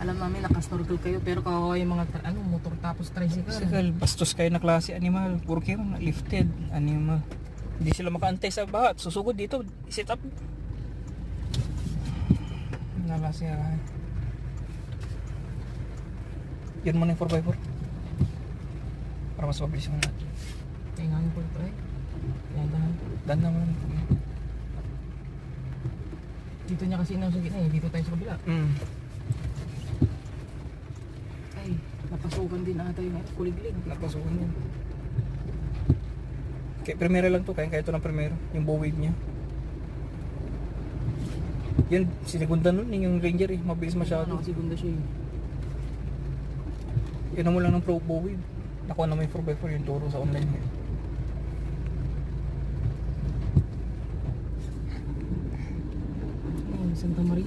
Alam namin nakasnorkel kayo pero kawawa yung mga motor tapos tricycle. Bicycle, bastos kayo na klase animal. Puro kayo lifted animal. Hindi sila makaantay sa bahat. Susugod dito, sit up. Nalasirahan. Yun muna yung 4x4. Para mas mabilis mo natin. Kaya nga yung pulpo eh. Dahan-dahan. Dan naman. Dito niya kasi nasa gitna eh. Dito tayo sa kabila. Ay, napasukan din ata yung kuliglig. Napasukan yun. Okay, primera lang to. Kaya ito ng primero. Yung bow wave niya. Yan, sinigunda nun yung Ranger eh. Mabilis masyado. Nakasegunda siya eh. Yan mo lang ng pro bow wave. Nakuha na may 4x4 yung turo sa online eh. Santa Maria.